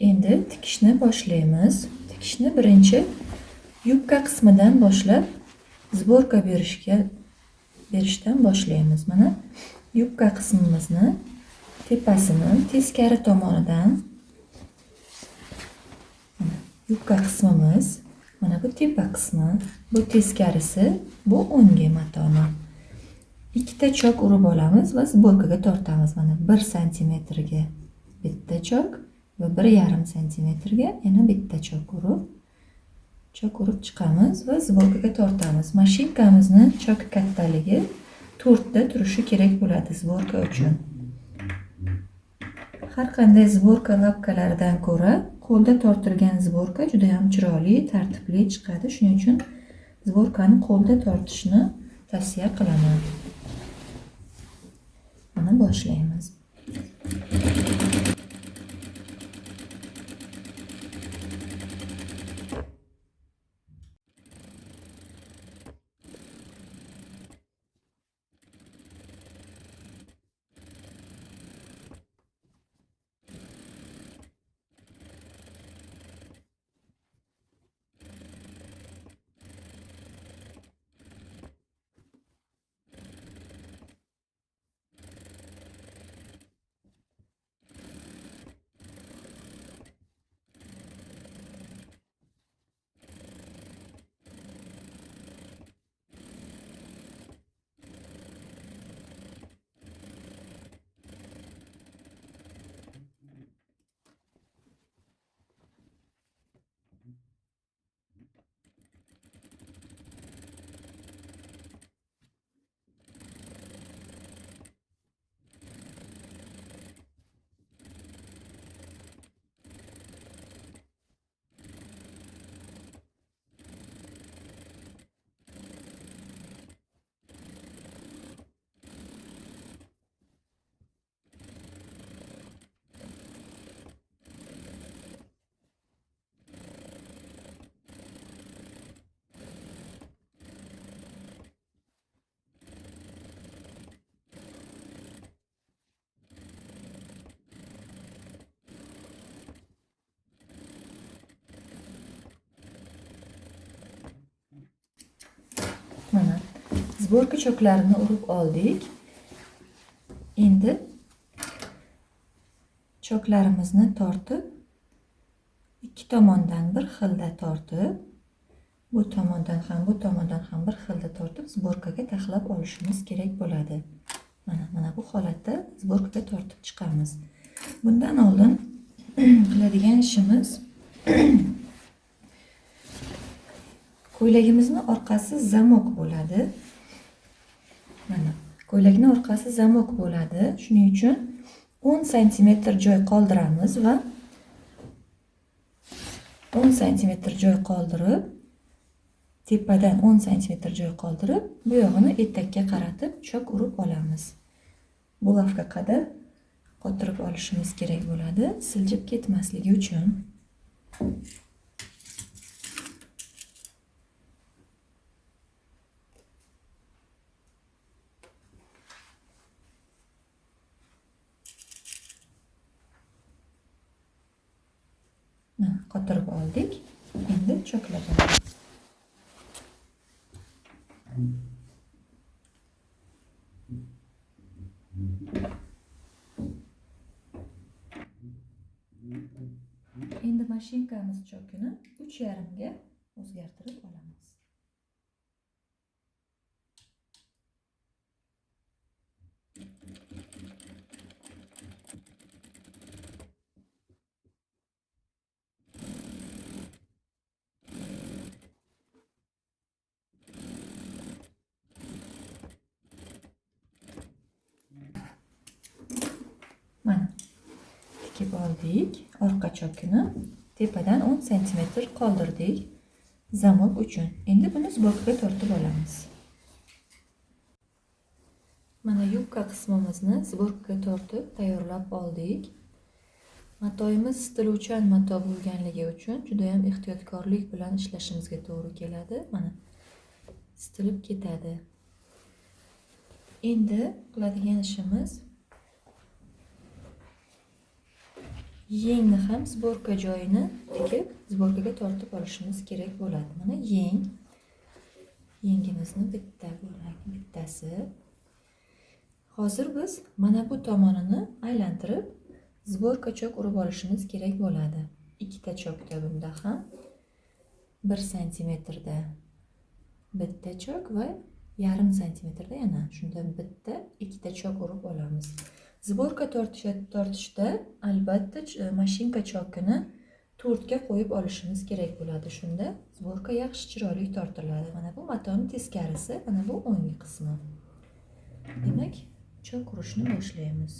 Endi tikishni boshlaymiz. Tikishni birinchi yubka qismidan boshlab zborka berishdan boshlaymiz. Mana yubka qismimizni tepasini teskari tomonidan yubka qismimiz, mana bu tepa qismi, bu teskarisi, bu o'nggi matoni. Ikkita chok urib olamiz va zborkaga tortamiz. Mana 1 santimetrga bitta chok va 1,5 santimetrga yana bitta chok urib chiqamiz va zborkaga tortamiz. Mashinkamizni chok kattaligi 4 da turishi kerak bo'ladi zborka uchun. Har qanday zborka lapkalaridan ko'ra qo'lda tortilgan zborka juda ham chiroyli, tartibli chiqadi. Shuning uchun zborkani qo'lda tortishni tavsiya qilaman. Mana boshlaymiz. Mana zborka choklarini urib oldik. Endi choklarimizni tortib, ikki tomondan bir xilda tortib, bu tomondan ham bu tomondan ham bir xilda tortib zborkaga taxlab olishimiz kerak bo'ladi. Mana bu holatda zborkaga tortib chiqamiz. Bundan oldin qiladigan ishimiz ko'ylagimizni orqasi zamok bo'ladi. Mana ko'ylakning orqasi zamok bo'ladi. Shuning uchun 10 santimetr joy qoldiramiz va 10 santimetr joy qoldirib, tepadan 10 santimetr joy qoldirib, bu yog'ini etakka qaratib chok urib olamiz. Bulavga qadar qotirib olishimiz kerak bo'ladi, siljib ketmasligi uchun. Qotirib oldik. Endi choklaymiz. Endi mashinkamiz chokini 3,5 ga o'zgartirib olamiz. Mana tikib oldik. Orqa chokini tepadan 10 santimetr qoldirdik zamok uchun. Endi buni zborkaga tortib olamiz. Mana yubka qismimizni zborkaga tortib tayyorlab oldik. Matoyimiz sitiluvchan mato bo'lganligi uchun juda ham ehtiyotkorlik bilan ishlashimizga to'g'ri keladi. Mana sitilib ketadi. Endi qiladigan ishimiz Yengni ham sborka joyini tikib, sborkaga tortib olishimiz kerak bo'ladi. Mana yengimizni bitta bo'lak, bittasi. Hozir biz mana bu tomonini aylantirib, sborka chok urib olishimiz kerak bo'ladi. Ikkita chokda bunda ham 1 santimetrda bitta chok va 0,5 santimetrda yana shunda bitta, ikkita chok urib olamiz. Sborka tortishda albatta mashinka chokini to'rtga qo'yib olishimiz kerak bo'ladi. Shunda sborka yaxshi chiroyli tortiladi. Mana bu matoning teskarisi, mana bu o'ngi qismi. Demak, chok urishni boshlaymiz.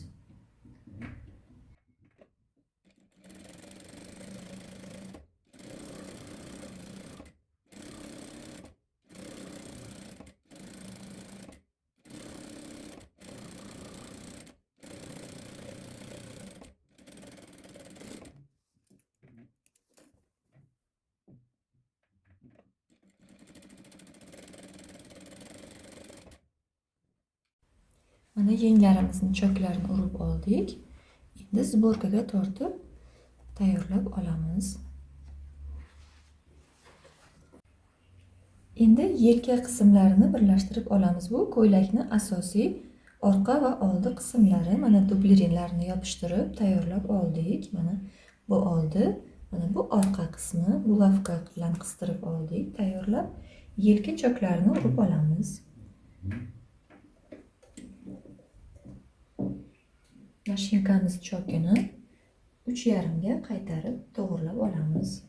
Mana yenglarimizning choklarini urib oldik. Endi sborkaga tortib tayyorlab olamiz. Endi yelka qismlarini birlashtirib olamiz. Bu ko'ylakning asosiy orqa va oldi qismlari. Mana dublerinlarni yopishtirib tayyorlab oldik. Mana bu oldi, mana bu orqa qismi. Bulavka bilan qistirib oldik, tayyorlab yelka choklarini urib olamiz. Mashinkamiz chokini 3,5 ga qaytarib to'g'rilab olamiz.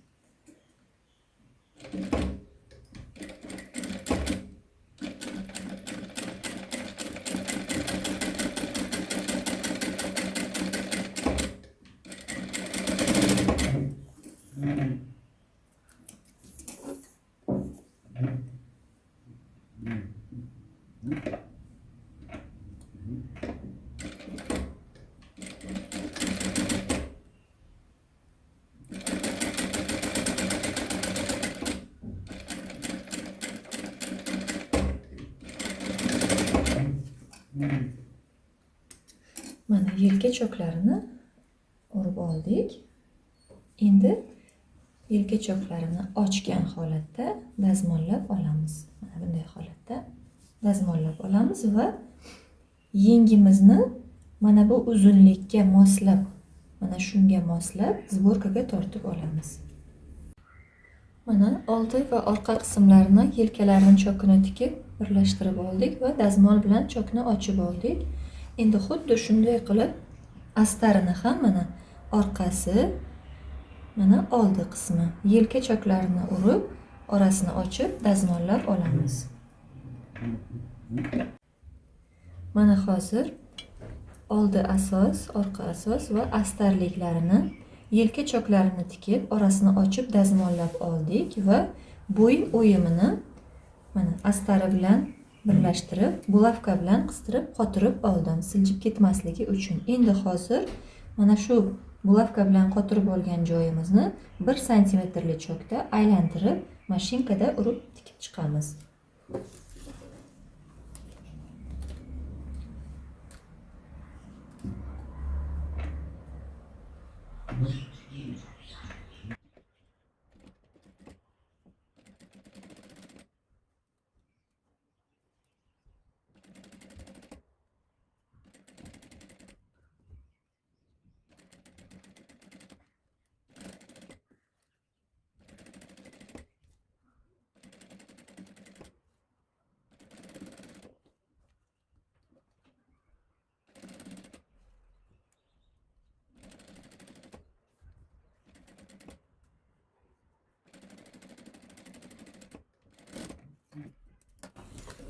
Mana yelka choklarini urib oldik. Endi yelka choklarini ochgan holatda dazmollab olamiz. Mana bunday holatda dazmollab olamiz va yengimizni mana bu uzunlikka moslab, mana shunga moslab sborkaga tortib olamiz. Mana oldi va orqa qismlarini, yelkalarini chokini tikib birlashtirib oldik va dazmol bilan chokni ochib oldik. Endi xuddi shunday qilib astarini ham mana orqasi, mana oldi qismi, yelka choklarini urib, orasini ochib dazmollab olamiz. Mana hozir oldi asos, orqa asos va astarliklarini, yelka choklarini tikib, orasini ochib dazmollab oldik va bo'yin o'yimini mana astari bilan birlashtirib, bulavka bilan qistirib, qotirib oldim, siljib ketmasligi uchun. Endi hozir mana shu bulavka bilan qotirib olgan joyimizni 1 santimetrli chokda aylantirib, mashinkada urib tikib chiqamiz.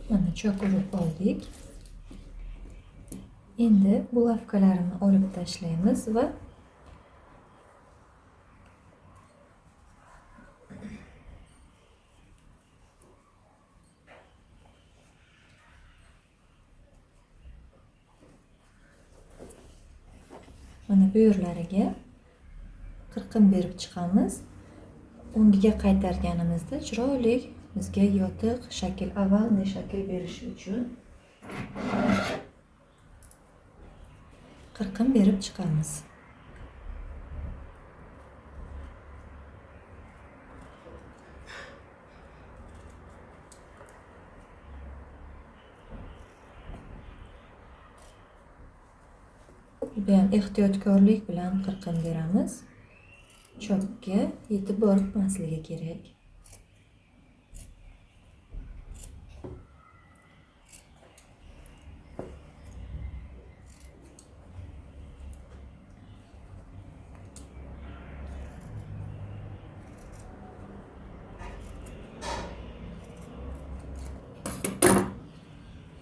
Mana chok urib oldik. Endi bulavkalarini olib tashlaymiz va mana bu yerlariga qirqim berib chiqamiz. O'ngiga qaytarganimizda chiroyli bizga yotiq shakl, ovalniy shakl berish uchun qirqim berib chiqamiz. Bu ham ehtiyotkorlik bilan qirqim beramiz. Chokka yetib bormasligi kerak.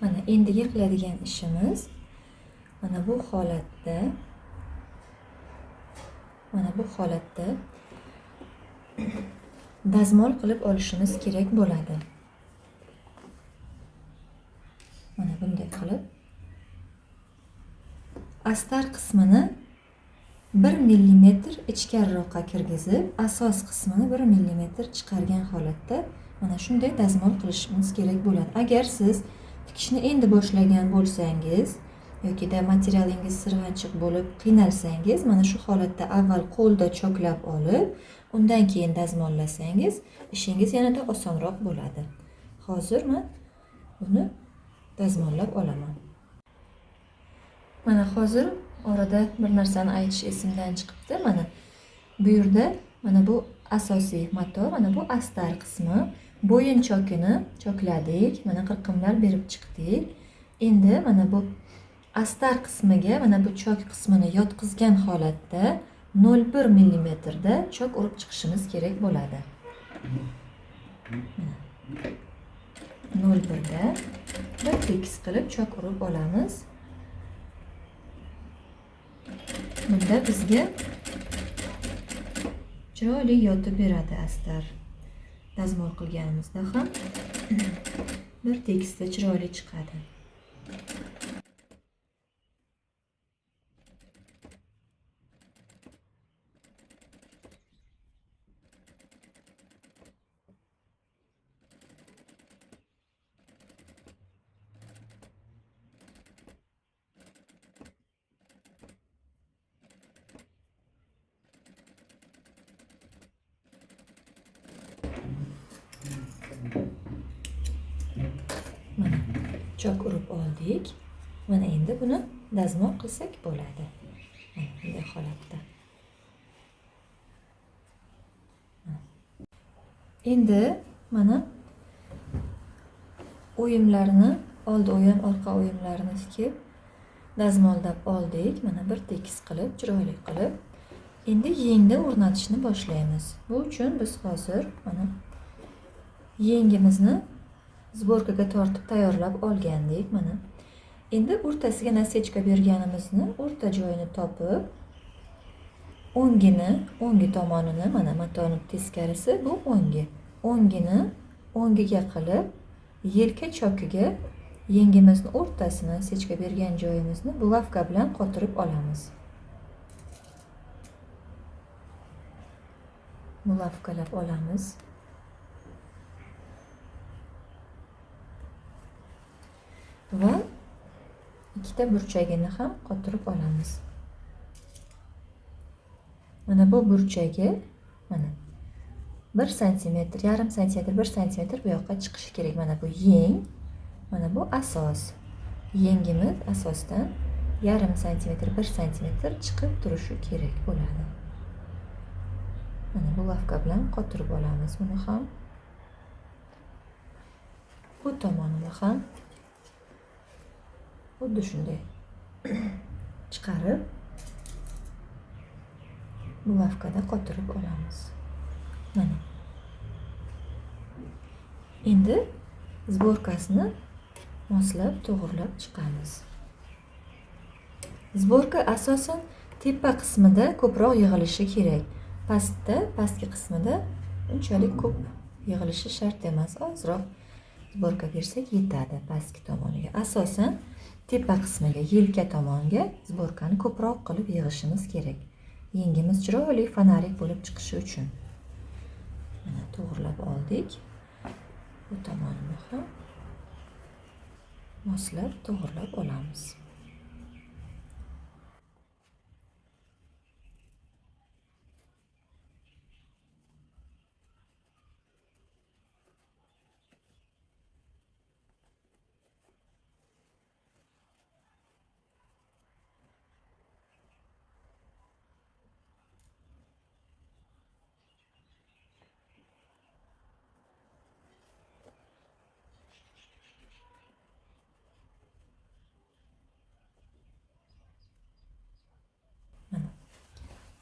Mana endigi qiladigan ishimiz mana bu holatda dazmol qilib olishimiz kerak bo'ladi. Mana bunday qilib astar qismini 1 mm ichkariroqqa kirgizib, asos qismini 1 mm chiqargan holatda mana shunday dazmol qilishimiz kerak bo'ladi. Agar siz tikishni endi boshlagan bo'lsangiz yoki materialingiz sirg'anchiq bo'lib qiynalsangiz, mana shu holatda avval qo'lda choklab olib, undan keyin dazmollasangiz, ishingiz yanada osonroq bo'ladi. Hozir men buni dazmollab olaman. Mana hozir orada bir narsani aytish esimdan chiqibdi. Mana bu yerda mana bu asosiy mato, mana bu astar qismi, bo'yin chokini chokladik, mana qirqimlar berib chiqdik. Endi mana bu astar qismiga mana bu chok qismini yotqizgan holatda 0,1 mm da chok urib chiqishimiz kerak bo'ladi. 0,1 da bir tekis qilib chok urib olamiz. Bunda bizga chiroyli yotib beradi astar. Dazmol qilganimizda ham bir tekisda chiroyli chiqadi. Mana chok urib oldik. Mana endi buni dazmol qilsak bo'ladi. Mana bunday holatda. Endi mana o'yimlarni, oldi o'yim, orqa o'yimlarini tikib dazmollab oldik. Mana bir tekis qilib, chiroyli qilib. Endi yengni o'rnatishni boshlaymiz. Bu uchun biz hozir mana yengimizni zborkaga tortib tayyorlab olgandik. Mana endi o'rtasiga nasechka berganimizni o'rta joyini topib, o'ngi tomonini, mana matoning teskarisi bu o'ngini o'ngiga qilib, yelka chokiga yengimizni o'rtasini, sechka bergan joyimizni bulavka bilan qotirib olamiz. Bulavkalab olamiz. Va ikkita burchagini ham qotirib olamiz. Mana bu burchagi mana 1 cm, yarim cm, 1 cm bu yoqqa chiqishi kerak. Mana bu yeng, mana bu asos. Yengimiz asosdan yarim cm, 1 cm chiqib turishi kerak bo'ladi. Mana bu bulavka bilan qotirib olamiz buni ham. Bu tomonini ham xuddi shunday chiqarib bulavkada qotirib olamiz. Mana. Endi zborkasini moslab, to'g'irlab chiqamiz. Zborka asosan tepa qismida ko'proq yig'ilishi kerak. Pastki qismida unchalik ko'p yig'ilishi shart emas. Ozroq zborka bersak yetadi pastki tomoniga. Asosan tepa qismiga, yelka tomonga zborkani ko'proq qilib yig'ishimiz kerak. Yengimiz chiroyli fonarik bo'lib chiqishi uchun. Mana to'g'irlab oldik. Bu tomonini ham moslab to'g'irlab olamiz.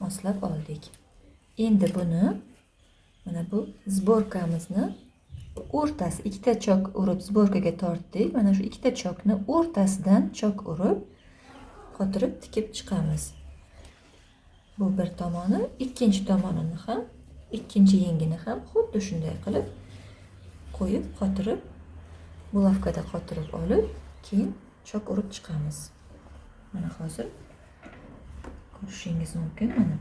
moslab oldik. Endi buni mana bu zborkamizni o'rtasi, ikkita chok urib zborkaga tortdik. Mana shu ikkita chokni o'rtasidan chok urib qotirib tikib chiqamiz. Bu bir tomoni, ikkinchi tomonini ham, ikkinchi yengini ham xuddi shunday qilib qo'yib qotirib, bulavkada qotirib olib, keyin chok urib chiqamiz. Mana hozir ko'rishingiz mumkin mana.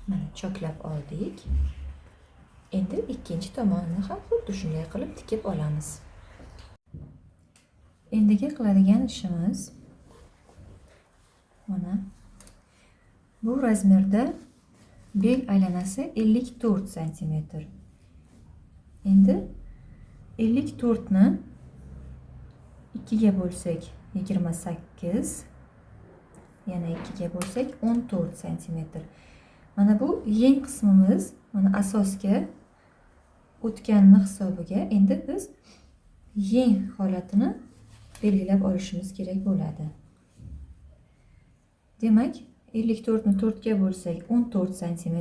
Mana choklab oldik. Endi ikkinchi tomonini ham xuddi shunday qilib tikib olamiz. Endiga qiladigan ishimiz mana bu razmerda bel aylanasi 54 cm. Endi 54 ni 2 ga bo'lsak 28, yana 2 ga bo'lsak 14 cm. Mana bu yeng qismimiz, mana asosga o'tganni hisobiga endi biz yeng holatini belgilab olishimiz kerak bo'ladi. Demak, 54 ni 4 ga bo'lsak 14 cm,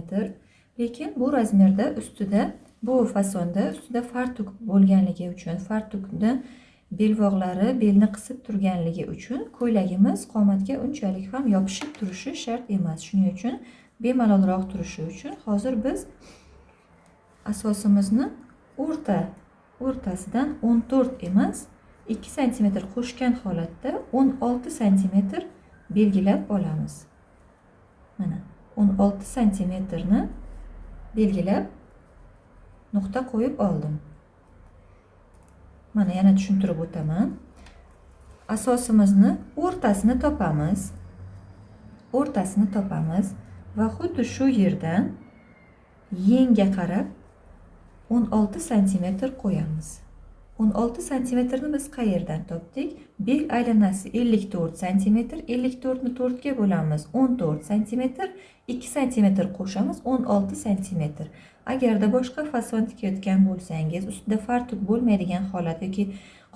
lekin bu razmerda ustida, bu fasonda ustida fartuk bo'lganligi uchun, fartukda belvoqlari belni qisib turganligi uchun ko'ylagimiz qomatga unchalik ham yopishib turishi shart emas. Shuning uchun bemalolroq turishi uchun hozir biz asosimizni o'rtasidan 14 emas, 2 cm qo'shgan holatda 16 cm belgilab olamiz. Mana 16 cm ni belgilab nuqta qo'yib oldim. Mana yana tushuntirib o'taman. Asosimizni o'rtasini topamiz. O'rtasini topamiz va xuddi shu yerdan yengga qarab 16 cm qo'yamiz. 16 cm ni biz qayerdan topdik? Bel aylanasi 54 cm, 54 ni 4 ga bo'lamiz 14 cm, 2 cm qo'shamiz 16 cm. Agarda boshqa fason tikayotgan bo'lsangiz, ustida fartuk bo'lmaydigan holat yoki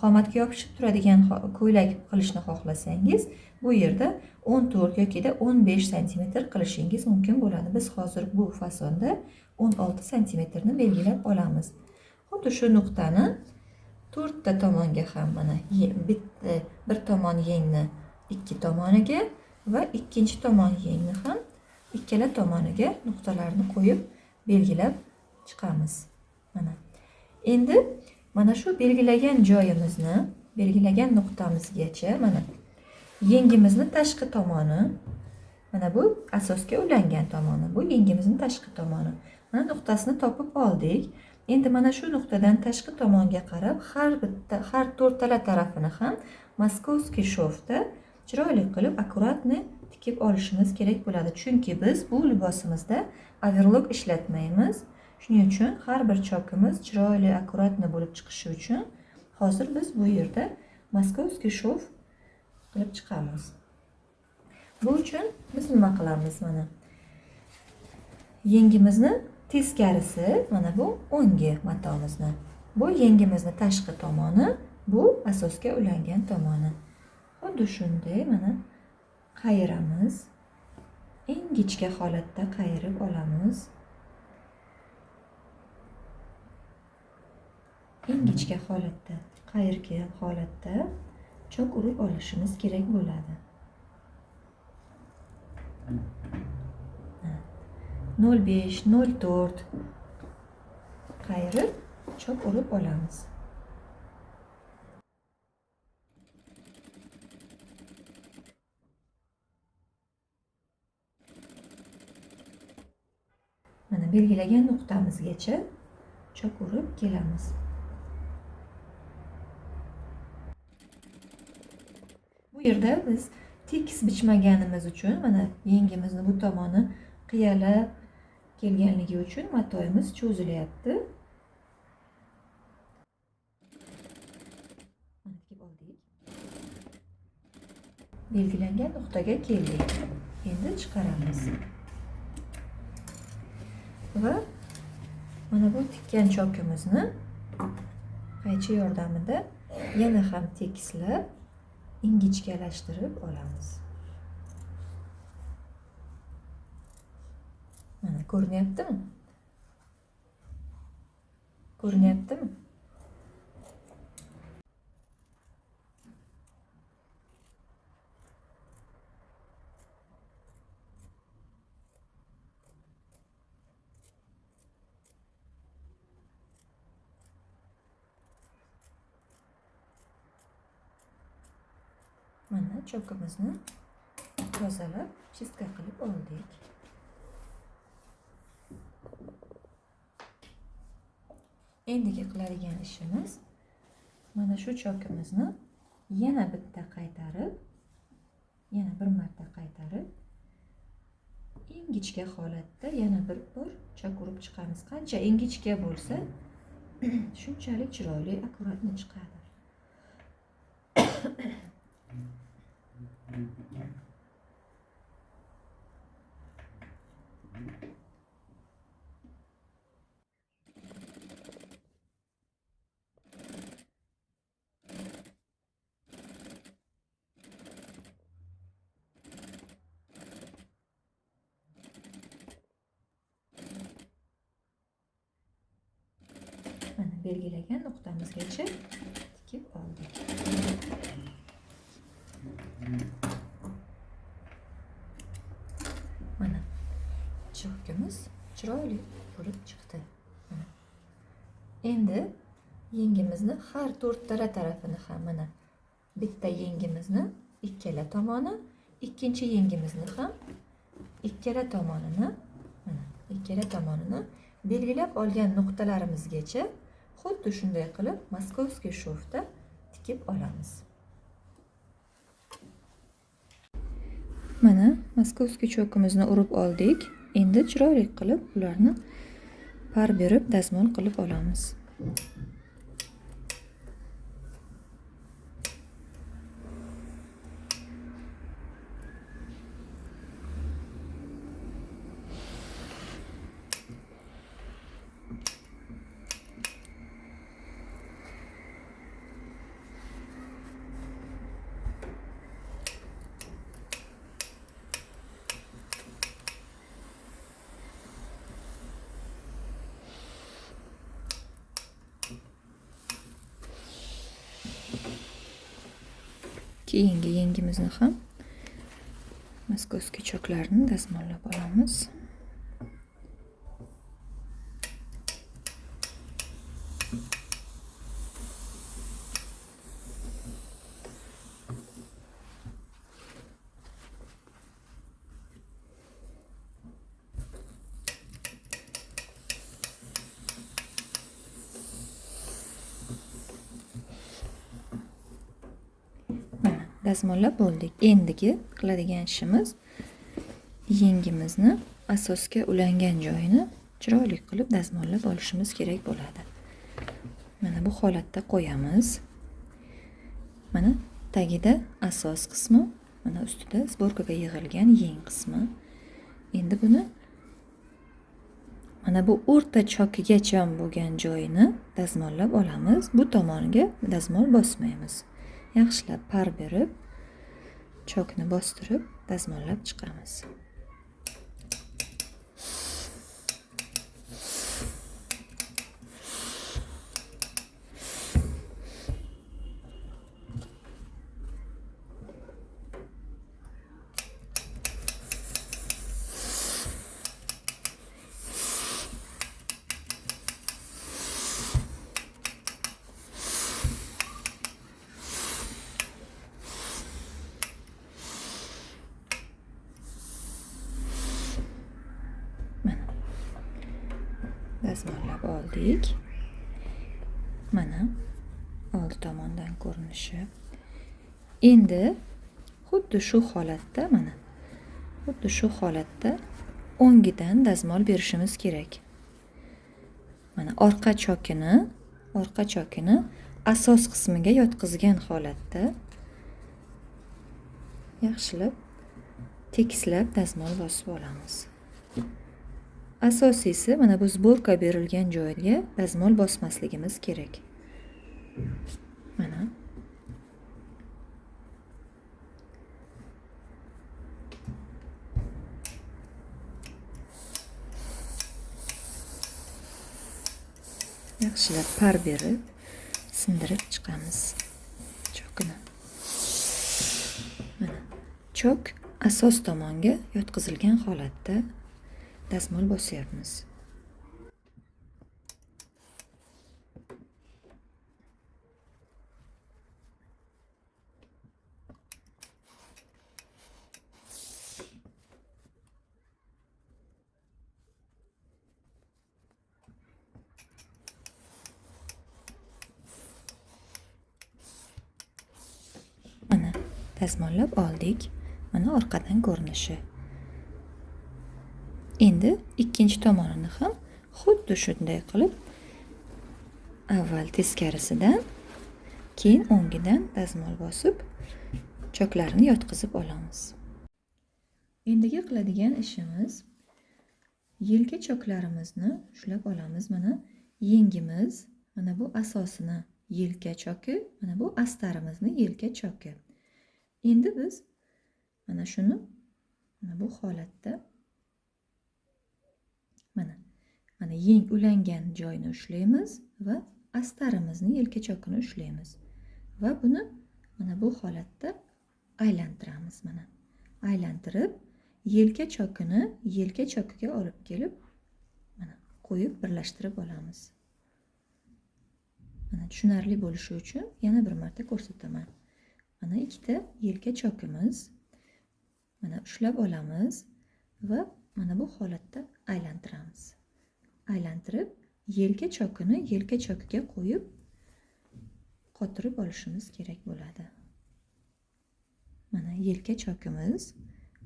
qomatga yopishib turadigan ko'ylak qilishni xohlasangiz, bu yerda 14 yoki 15 cm qilishingiz mumkin bo'ladi. Biz hozir bu fasonda 16 cm ni belgilab olamiz. Xuddi shu nuqtani 4 ta tomonga ham mana bir tomon yengni ikki tomoniga va ikkinchi tomon yengni ham ikkala tomoniga nuqtalarni qo'yib belgilab chiqamiz. Mana. Endi mana shu belgilagan joyimizni, belgilagan nuqtamizgacha mana yengimizni tashqi tomoni, mana bu asosga ulangan tomoni, bu yengimizning tashqi tomoni. Mana nuqtasini topib oldik. Endi mana shu nuqtadan tashqi tomonga qarab har to'rttala tarafini ham moskovskiy shofda chiroyli qilib akkuratni tikib olishimiz kerak bo'ladi. Chunki biz bu libosimizda overlock ishlatmaymiz. Shuning uchun har bir chokimiz chiroyli akkuratni bo'lib chiqishi uchun hozir biz bu yerda moskovskiy shof qilib chiqamiz. Bu uchun biz nima qilamiz mana? Yengimizni teskarisi, mana bu o'ngi matomizni. Bu yengimizni tashqi tomoni, bu asosga ulangan tomoni. Xuddi shunday mana qayiramiz. Ingichka holatda qayirib olamiz. ingichka holatda, qayirgan holatda chok urib olishimiz kerak bo'ladi. 0,5, 0,4 qayirib chok urib olamiz. Mana belgilagan nuqtamizgacha chok urib kelamiz. Bu yerda biz tekis bichmaganimiz uchun mana yengimizni bu tomoni qiyalab kelganligi uchun matoyimiz cho'zilyapti. Mana tikib oldik. Belgilangan nuqtaga keldik. Endi chiqaramiz. Va mana bu tikkan chokimizni qaychi yordamida yana ham tekislab ingichkalashtirib olamiz. Mana ko'rinyaptimi? Ko'rinyaptimi? Mana chokimizni tozalab, chistka qilib oldik. Endigi qiladigan ishimiz mana shu chokimizni yana bitta qaytarib, yana bir marta qaytarib, ingichka holatda yana bir bor chok urib chiqamiz. Qancha ingichka bo'lsa, shunchalik chiroyli, akkuratni chiqadi. Mana belgilagan nuqtamizgacha tikib oldik. Mana chokimiz chiroyli bo'lib chiqdi. Endi yengimizni har 4 tarafini ham mana bitta yengimizni ikkala tomoni, ikkinchi yengimizni ham ikkala tomonini, mana ikkala tomonini belgilab olgan nuqtalarimizgacha xuddi shunday qilib moskovskiy shofda tikib olamiz. Mana moskovskiy chokimizni urib oldik. Endi chiroyli qilib ularni par berib dazmol qilib olamiz. Keyingi yengimizni ham moskovskiy choklarini dazmollab olamiz. Dazmollab bo'ldik. Endigi qiladigan ishimiz yengimizni asosga ulangan joyini chiroyli qilib dazmollab olishimiz kerak bo'ladi. Mana bu holatda qo'yamiz. Mana tagida asos qismi, mana ustida sborkaga yig'ilgan yeng qismi. Endi buni mana bu o'rta chokigacha bo'lgan joyini dazmollab olamiz. Bu tomoniga dazmol bosmaymiz. Yaxshilab par berib, chokni bostirib, dazmollab chiqamiz. dazmollab oldik. Mana oldi tomondan ko'rinishi. Endi xuddi shu holatda o'ngidan dazmol berishimiz kerak. Mana orqa chokini asos qismiga yotqizgan holatda yaxshilab tekislab dazmol bosib olamiz. Asosiysi mana bu zborka berilgan joyga dazmol bosmasligimiz kerak. Mana yaxshilab par berib sindirib chiqamiz chokini. Mana chok asos tomonga yotqizilgan holatda dazmol bosyapmiz. Mana dazmollab oldik. Mana orqadan ko'rinishi. Endi ikkinchi tomonini ham xuddi shunday qilib avval teskarisidan, keyin o'ngidan dazmol bosib choklarini yotqizib olamiz. Endigi qiladigan ishimiz yelka choklarimizni ushlab olamiz. Mana yengimiz, mana bu asosini yelka choki, mana bu astarimizni yelka choki. Endi biz mana shuni mana bu holatda mana yeng ulangan joyini ushlaymiz va astarimizni yelka chokini ushlaymiz va buni mana bu holatda aylantiramiz. Mana aylantirib yelka chokini yelka chokiga olib kelib mana qo'yib birlashtirib olamiz. Mana tushunarli bo'lishi uchun yana bir marta ko'rsataman. Mana ikkita yelka chokimiz mana ushlab olamiz va mana bu holatda aylantiramiz. Aylantirib yelka chokini yelka chokiga qo'yib qotirib olishimiz kerak bo'ladi. Mana yelka chokimiz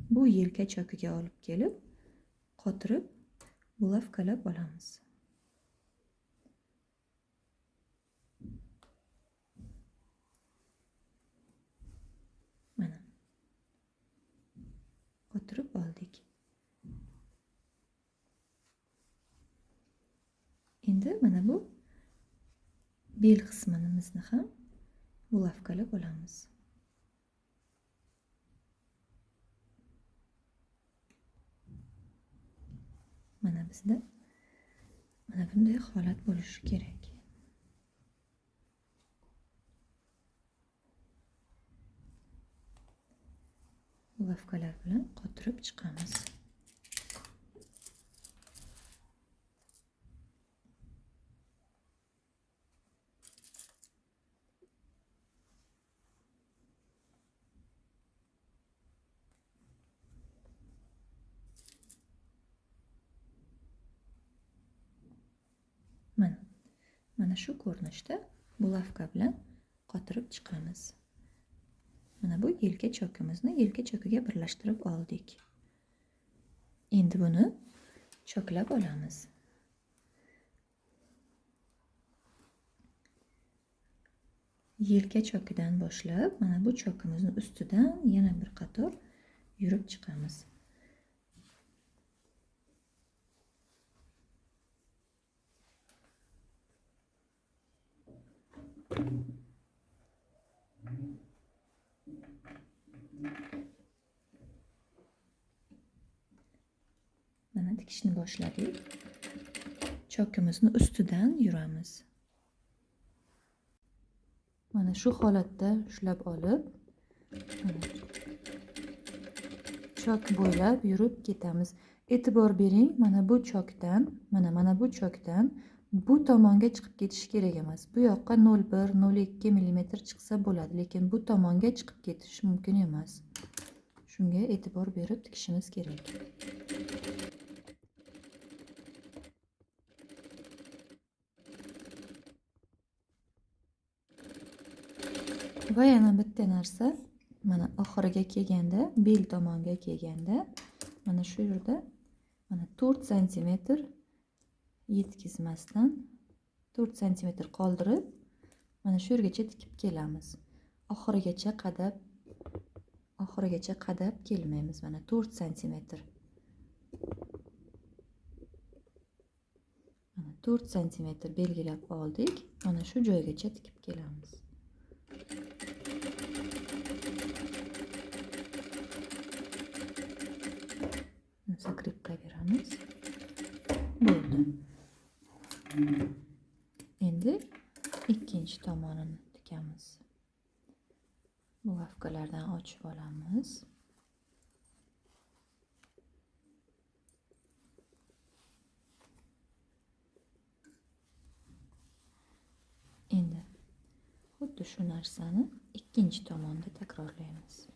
bu yelka chokiga olib kelib qotirib bulavkalab olamiz. Mana qotirib oldik. Endi mana bu bel qismimizni ham bulavkalab olamiz. Mana bizda mana bunday holat bo'lishi kerak. Bulavkalar bilan qotirib chiqamiz. Mana shu ko'rinishda bulavka bilan qotirib chiqamiz. Mana bu yelka chokimizni yelka chokiga birlashtirib oldik. Endi buni choklab olamiz. Yelka chokidan boshlab mana bu chokimizni ustidan yana bir qator yurib chiqamiz. Mana tikishni boshladik. Chokimizni ustidan yuramiz. Mana shu holatda ushlab olib, chok bo'ylab yurib ketamiz. E'tibor bering, mana bu chokdan, mana bu chokdan bu tomonga chiqib ketish kerak emas. Bu yoqqa 0,1-0,2 mm chiqsa bo'ladi, lekin bu tomonga chiqib ketish mumkin emas. Shunga e'tibor berib tikishimiz kerak. Va yana bitta narsa, mana oxiriga kelganda, bel tomonga kelganda, mana shu yerda mana 4 santimetr yetkazmasdan 4 santimetr qoldirib, mana shu yergacha tikib kelamiz. Oxirigacha qadab kelmaymiz. Mana 4 santimetr. Mana 4 santimetr belgilab oldik. Mana shu joygacha tikib kelamiz. Zakriptaveramiz. Bo'ldi. Endi ikkinchi tomonini tikamiz. Bulavkalardan ochib olamiz. Endi xuddi shu narsani ikkinchi tomonda takrorlaymiz.